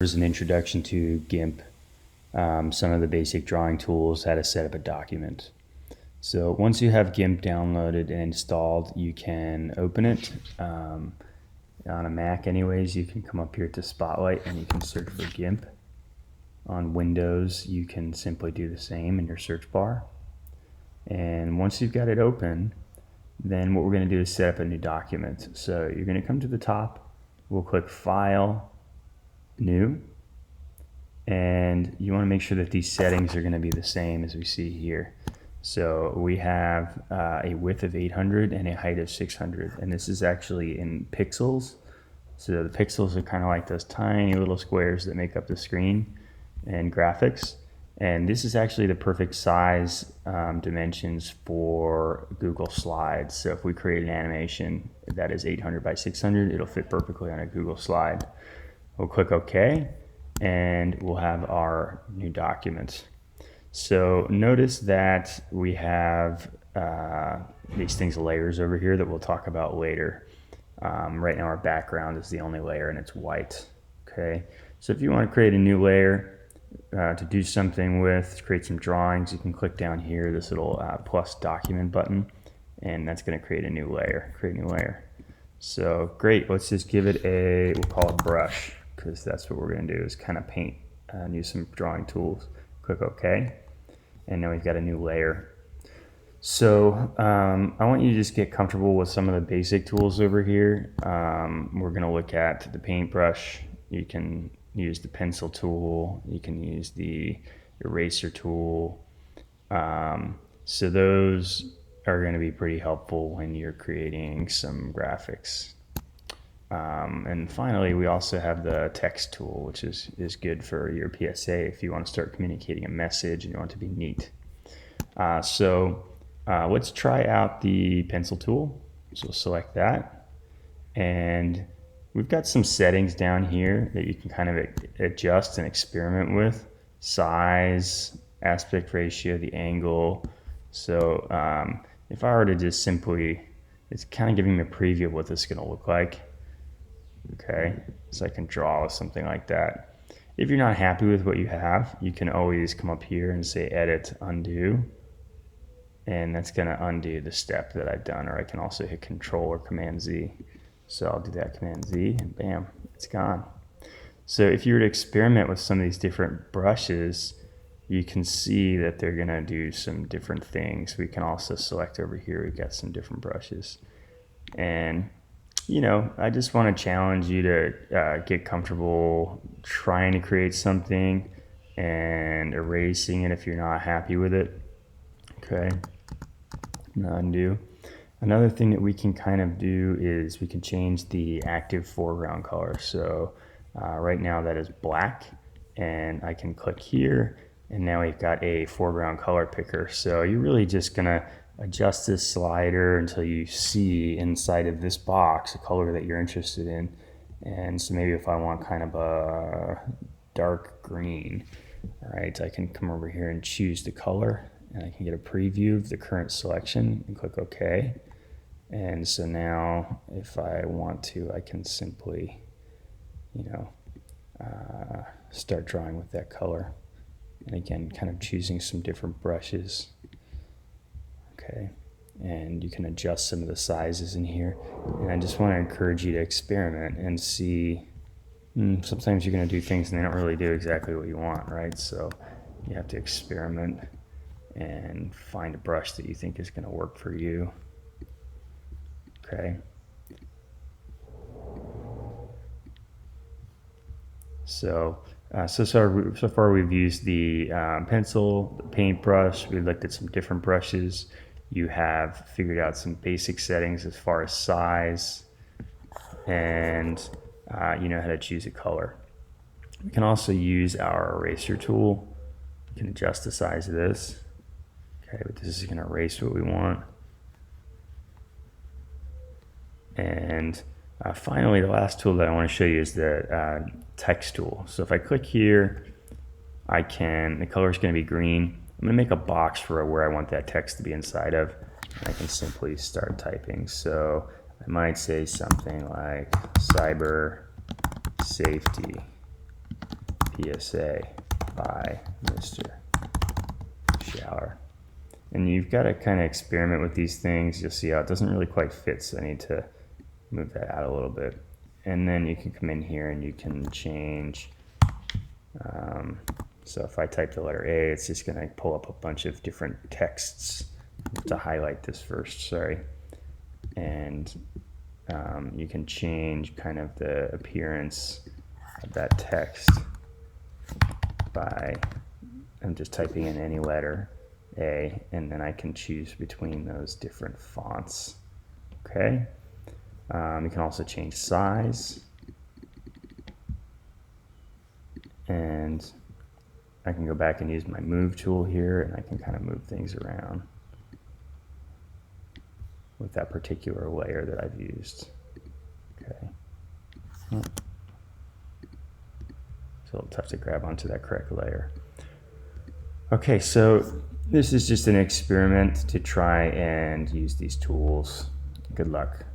Here's an introduction to GIMP, some of the basic drawing tools, how to set up a document. So once you have GIMP downloaded and installed, you can open it. On a Mac anyways, you can come up here to Spotlight and you can search for GIMP. On Windows, you can simply do the same in your search bar. And once you've got it open, then what we're going to do is set up a new document. So you're going to come to the top, we'll click File, New, and you want to make sure that these settings are going to be the same as we see here. So we have a width of 800 and a height of 600, and this is actually in pixels. So the pixels are kind of like those tiny little squares that make up the screen and graphics. And this is actually the perfect size dimensions for Google Slides. So if we create an animation that is 800 by 600, it'll fit perfectly on a Google slide. We'll click OK, and we'll have our new document. So notice that we have these things layers over here that we'll talk about later. Right now our background is the only layer and it's white. Okay, so if you want to create a new layer to do something with, to create some drawings, you can click down here, this little plus document button, and that's going to create a new layer. Create a new layer. So great, let's just give it a, we'll call it brush, because that's what we're going to do, is kind of paint and use some drawing tools. Click OK, and now we've got a new layer. So I want you to just get comfortable with some of the basic tools over here. We're going to look at the paintbrush. You can use the pencil tool, you can use the eraser tool. So those are going to be pretty helpful when you're creating some graphics. And finally, we also have the text tool, which is good for your PSA if you want to start communicating a message and you want it to be neat. Let's try out the pencil tool. So select that, and we've got some settings down here that you can kind of adjust and experiment with. Size, aspect ratio, the angle. So if I were to just simply, it's kind of giving me a preview of what this is going to look like. Okay, so I can draw with something like that. If you're not happy with what you have, you can always come up here and say edit, undo, and that's going to undo the step that I've done. Or I can also hit Control or Command Z. So I'll do that, Command Z, and bam, it's gone. So if you were to experiment with some of these different brushes, you can see that they're going to do some different things. We can also select over here, we've got some different brushes. And you know, I just want to challenge you to get comfortable trying to create something and erasing it if you're not happy with it. Okay, undo. Another thing that we can kind of do is we can change the active foreground color. So right now that is black, and I can click here, and now we've got a foreground color picker. So you're really just gonna adjust this slider until you see inside of this box a color that you're interested in. And so maybe if I want kind of a dark green, all right, I can come over here and choose the color, and I can get a preview of the current selection and click OK. And so now if I want to, I can simply, you know, start drawing with that color. And again, kind of choosing some different brushes. Okay, and you can adjust some of the sizes in here. And I just want to encourage you to experiment and see. Sometimes you're going to do things and they don't really do exactly what you want, right? So you have to experiment and find a brush that you think is going to work for you. Okay. So far we've used the pencil, the paintbrush. We looked at some different brushes. You have figured out some basic settings as far as size, and you know how to choose a color. We can also use our eraser tool. We can adjust the size of this. Okay, but this is going to erase what we want. And finally, the last tool that I want to show you is the text tool. So if I click here, the color is going to be green. I'm going to make a box for where I want that text to be inside of. I can simply start typing. So I might say something like cyber safety. PSA by Mr. Shower. And you've got to kind of experiment with these things. You'll see how it doesn't really quite fit, so I need to move that out a little bit. And then you can come in here and you can change. So if I type the letter A, it's just going to pull up a bunch of different texts. To highlight this first, sorry. And you can change kind of the appearance of that text by, I'm just typing in any letter A, and then I can choose between those different fonts. Okay. You can also change size, and I can go back and use my move tool here, and I can kind of move things around with that particular layer that I've used. Okay. It's a little tough to grab onto that correct layer. Okay, so this is just an experiment to try and use these tools. Good luck.